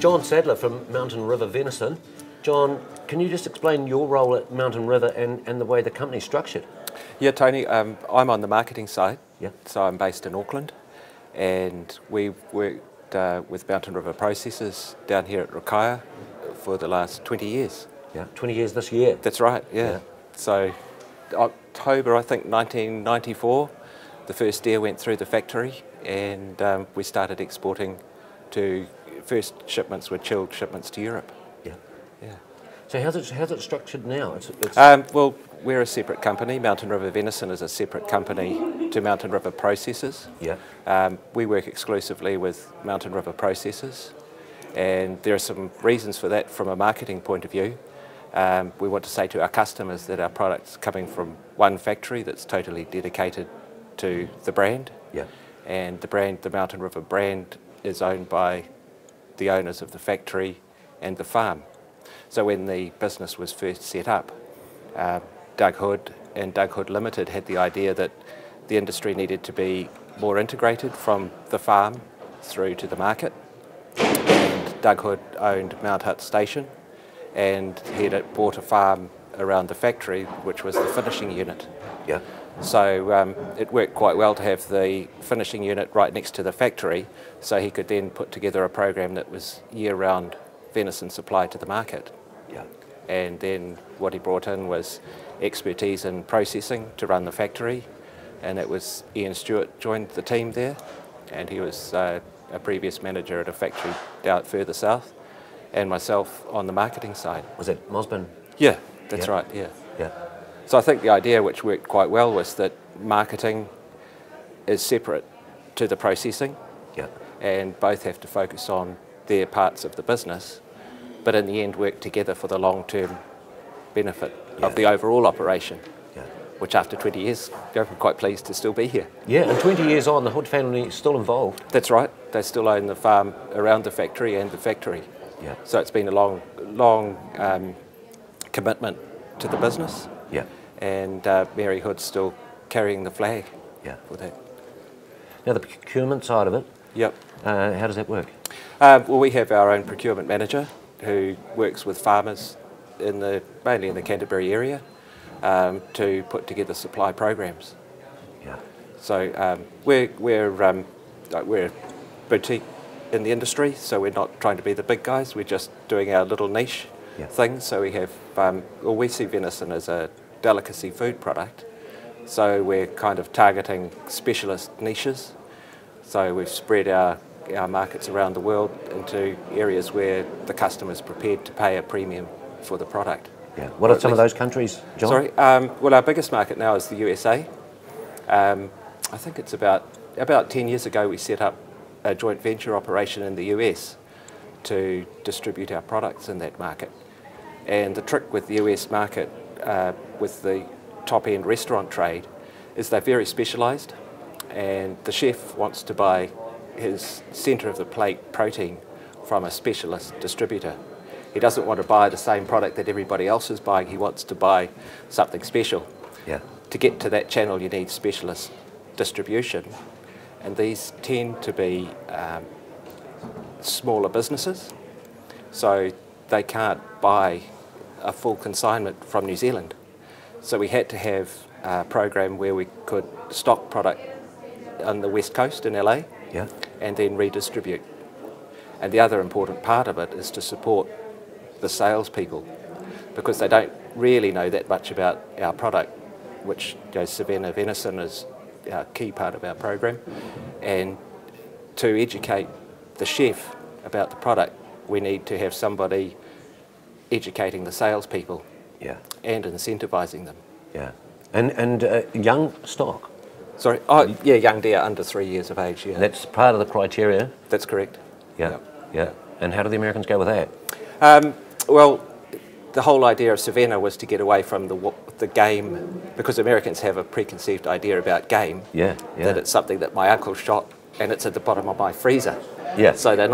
John Sadler from Mountain River Venison. John, can you just explain your role at Mountain River and the way the company's structured? Yeah, Tony, I'm on the marketing side, Yeah. so I'm based in Auckland, and we've worked with Mountain River Processors down here at Rakaia for the last 20 years. Yeah, 20 years this year. That's right, yeah. So October, I think, 1994, the first deer went through the factory, and we started exporting to, first shipments were chilled shipments to Europe. Yeah. Yeah. So how's it structured now? Well, we're a separate company. Mountain River Venison is a separate company to Mountain River Processors. Yeah. We work exclusively with Mountain River Processors, and there are some reasons for that from a marketing point of view. We want to say to our customers that our product's coming from one factory that's totally dedicated to the brand. Yeah. And the brand, the Mountain River brand, is owned by the owners of the factory and the farm. So when the business was first set up, Doug Hood and Doug Hood Limited had the idea that the industry needed to be more integrated from the farm through to the market. And Doug Hood owned Mount Hutt Station, and he had bought a farm around the factory, which was the finishing unit. Yeah. So it worked quite well to have the finishing unit right next to the factory, so he could then put together a program that was year-round venison supply to the market. Yeah. And then what he brought in was expertise in processing to run the factory, and it was Ian Stewart joined the team there, and he was a previous manager at a factory down further south, and myself on the marketing side. Was it Mosman? Yeah, that's right, yeah. Yeah. So I think the idea, which worked quite well, was that marketing is separate to the processing, Yeah. and both have to focus on their parts of the business, but in the end work together for the long-term benefit of the overall operation, which after 20 years, I'm quite pleased to still be here. Yeah, and 20 years on, the Hood family is still involved. That's right. They still own the farm around the factory and the factory. Yeah. So it's been a long commitment to the business. Yeah. And Mary Hood's still carrying the flag for that. Now the procurement side of it, Yep. how does that work? Well, we have our own procurement manager who works with farmers mainly in the Canterbury area to put together supply programs. Yeah. So we're a boutique in the industry, so we're not trying to be the big guys. We're just doing our little niche things. So we have, we see venison as a delicacy food product. So we're kind of targeting specialist niches. So we've spread our markets around the world into areas where the customer's prepared to pay a premium for the product. Yeah. What are some of those countries, John? Sorry. Well, our biggest market now is the USA. I think it's about 10 years ago we set up a joint venture operation in the US to distribute our products in that market. And the trick with the US market, with the top-end restaurant trade, is they're very specialised, and the chef wants to buy his centre of the plate protein from a specialist distributor. He doesn't want to buy the same product that everybody else is buying. He wants to buy something special. Yeah. To get to that channel, you need specialist distribution, and these tend to be smaller businesses, so they can't buy a full consignment from New Zealand. So we had to have a program where we could stock product on the West Coast in LA and then redistribute. And the other important part of it is to support the salespeople, because they don't really know that much about our product, which Savannah Venison is a key part of our program. And to educate the chef about the product, we need to have somebody educating the salespeople and incentivising them. Yeah. And young stock? Sorry? Oh, yeah, young deer under 3 years of age, yeah. That's part of the criteria? That's correct. Yeah. Yeah. And how do the Americans go with that? Well, the whole idea of Savannah was to get away from the game, because Americans have a preconceived idea about game, that it's something that my uncle shot and it's at the bottom of my freezer. Yeah. So they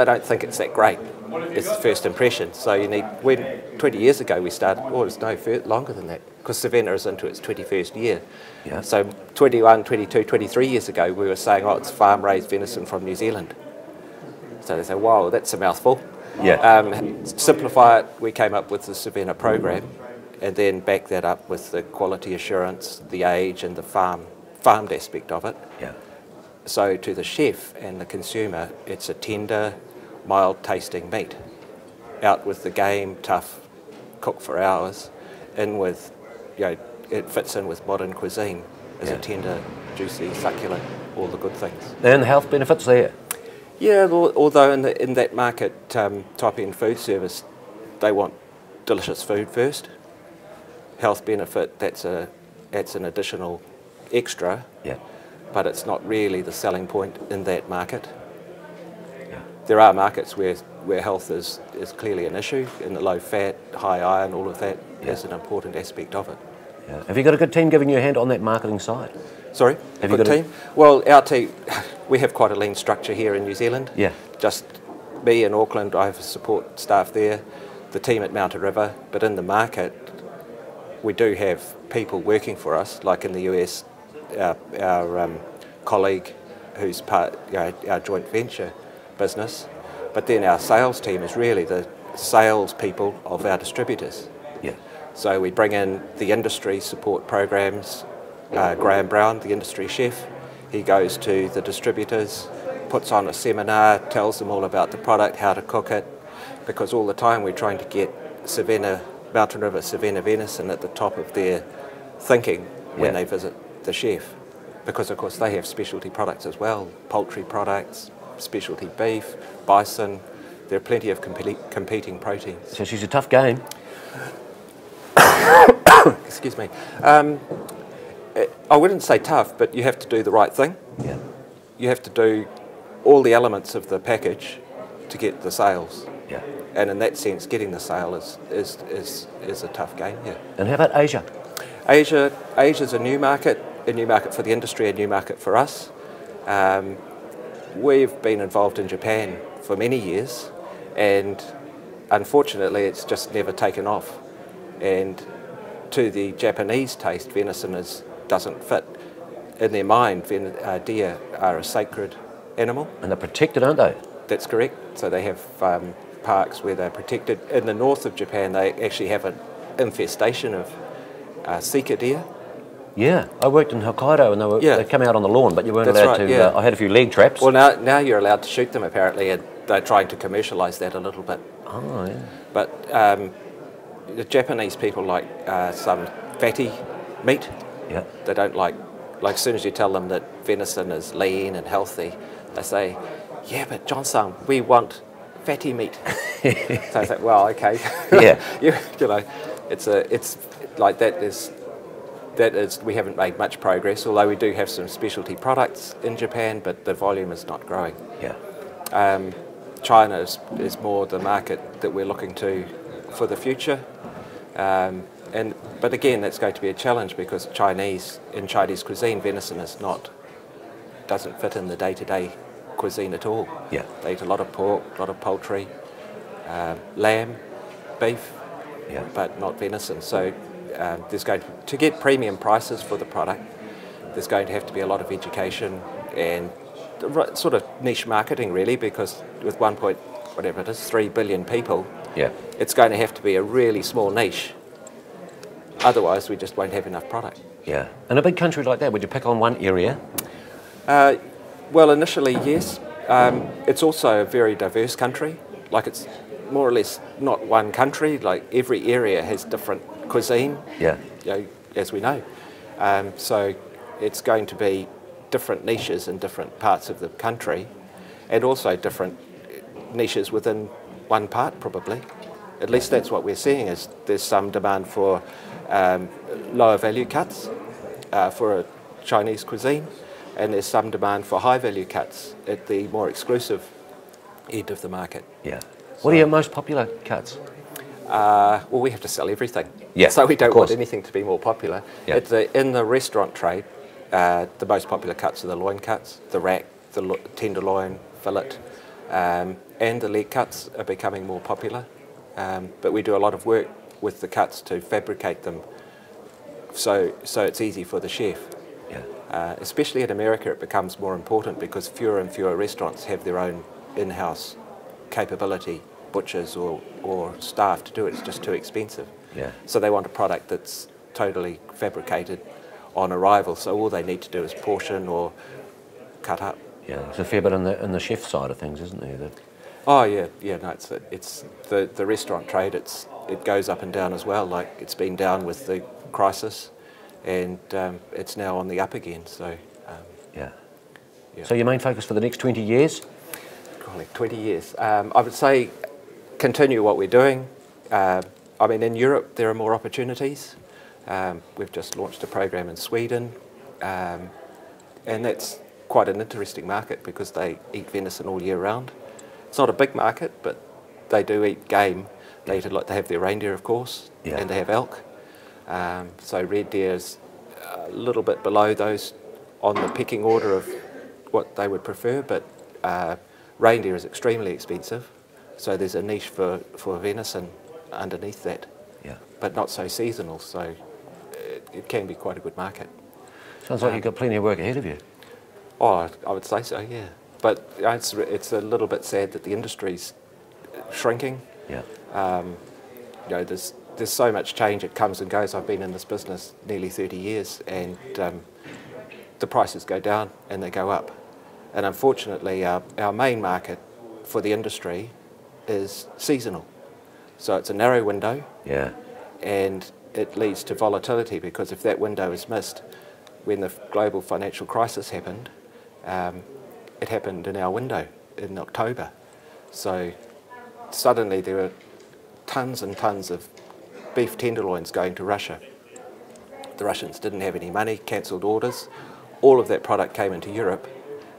don't think it's that great. It's the first impression. So you need, 20 years ago we started, it's no longer than that, because Savannah is into its 21st year. Yeah. So 21, 22, 23 years ago we were saying, it's farm-raised venison from New Zealand. So they say, wow, that's a mouthful. Yeah. Simplify it, we came up with the Savannah program, and then back that up with the quality assurance, the age and the farmed aspect of it. Yeah. So to the chef and the consumer, it's a tender, mild tasting meat. Out with the game, tough, cook for hours, in with, it fits in with modern cuisine as a tender, juicy, succulent, all the good things. And the health benefits there. Yeah, although in that market, top-end food service, they want delicious food first. Health benefit, that's an additional extra, but it's not really the selling point in that market. Yeah. There are markets where health is clearly an issue, in the low fat, high iron, all of that is an important aspect of it. Yeah. Have you got a good team giving you a hand on that marketing side? Sorry? Have you got team? Well, our team, we have quite a lean structure here in New Zealand. Yeah. Just me in Auckland, I have support staff there, the team at Mountain River, but in the market, we do have people working for us, like in the US, our colleague who's part our joint venture business, but then our sales team is really the sales people of our distributors. Yeah. So we bring in the industry support programs. Graham Brown, the industry chef, he goes to the distributors, puts on a seminar, tells them all about the product, how to cook it, because all the time we're trying to get Mountain River Savannah venison at the top of their thinking when they visit the chef, because of course they have specialty products as well, poultry products, specialty beef, bison. There are plenty of competing proteins. So she's a tough game. Excuse me. I wouldn't say tough, but you have to do the right thing. Yeah. You have to do all the elements of the package to get the sales. Yeah. And in that sense, getting the sale is a tough game. Yeah. And how about Asia? Asia's a new market for the industry, a new market for us. We've been involved in Japan for many years, and unfortunately, it's just never taken off. And to the Japanese taste, venison doesn't fit. In their mind, deer are a sacred animal. And they're protected, aren't they? That's correct. So they have parks where they're protected. In the north of Japan, they actually have an infestation of sika deer. Yeah, I worked in Hokkaido and they come out on the lawn, but you weren't That's allowed right, to. yeah. I had a few leg traps. Well, now you're allowed to shoot them apparently, and they're trying to commercialise that a little bit. Oh, yeah. But the Japanese people like some fatty meat. Yeah. They don't like as soon as you tell them that venison is lean and healthy, they say, yeah, but John-san, we want fatty meat. So I say, well, okay. Yeah. It's like that is, we haven't made much progress, although we do have some specialty products in Japan, but the volume is not growing. Yeah. China is more the market that we're looking to for the future. But again, that's going to be a challenge because in Chinese cuisine, venison doesn't fit in the day-to-day cuisine at all. Yeah. They eat a lot of pork, a lot of poultry, lamb, beef, but not venison. So there's going to get premium prices for the product, there's going to have to be a lot of education and sort of niche marketing really, because with 3 billion people, it's going to have to be a really small niche. Otherwise, we just won't have enough product. Yeah. In a big country like that, would you pick on one area? Well, initially, yes. It's also a very diverse country. Like, it's more or less not one country. Like, every area has different cuisine, as we know. So it's going to be different niches in different parts of the country, and also different niches within one part, probably. At least that's what we're seeing, is there's some demand for lower value cuts for a Chinese cuisine, and there's some demand for high value cuts at the more exclusive end of the market. Yeah. What are your most popular cuts? Well, we have to sell everything. Yeah, so we don't want anything to be more popular. Yeah. In the restaurant trade, the most popular cuts are the loin cuts, the rack, the tenderloin, fillet, and the leg cuts are becoming more popular. But we do a lot of work with the cuts to fabricate them so it's easy for the chef. Yeah. Especially in America, it becomes more important because fewer and fewer restaurants have their own in-house capability butchers or staff to do it. It's just too expensive. Yeah. So they want a product that's totally fabricated on arrival. So all they need to do is portion or cut up. Yeah, there's a fair bit in the chef side of things, isn't there? That... Oh yeah. No, it's the restaurant trade. It goes up and down as well. Like it's been down with the crisis, and it's now on the up again. So yeah. Yeah. So your main focus for the next 20 years? Golly, 20 years. I would say continue what we're doing. I mean, in Europe there are more opportunities. We've just launched a program in Sweden, and that's quite an interesting market because they eat venison all year round. It's not a big market, but they do eat game. They eat a lot. They have their reindeer, of course, yeah. and they have elk. So red deer's a little bit below those on the pecking order of what they would prefer, but reindeer is extremely expensive. So there's a niche for venison underneath that, yeah. but not so seasonal. So it can be quite a good market. Sounds like you've got plenty of work ahead of you. Oh, I would say so, yeah. But it's a little bit sad that the industry's shrinking. Yeah. You know, there's so much change. It comes and goes. I've been in this business nearly 30 years, and the prices go down and they go up. And unfortunately, our main market for the industry is seasonal. So it's a narrow window. Yeah. And it leads to volatility because if that window is missed, when the global financial crisis happened, it happened in our window in October. So suddenly there were tons and tons of beef tenderloins going to Russia. The Russians didn't have any money, cancelled orders. All of that product came into Europe.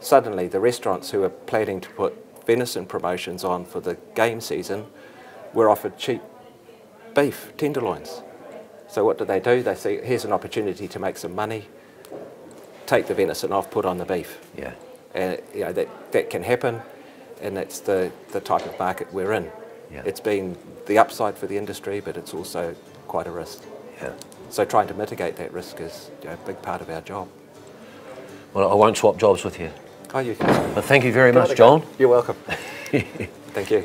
Suddenly the restaurants who were planning to put venison promotions on for the game season were offered cheap beef tenderloins. So what do? They say, here's an opportunity to make some money, take the venison off, put on the beef. Yeah. And you know, that can happen, and that's the type of market we're in. Yeah. It's been the upside for the industry, but it's also quite a risk. Yeah. So trying to mitigate that risk is, you know, a big part of our job. Well, I won't swap jobs with you. Oh, you But thank you very much, John. You're welcome. Thank you.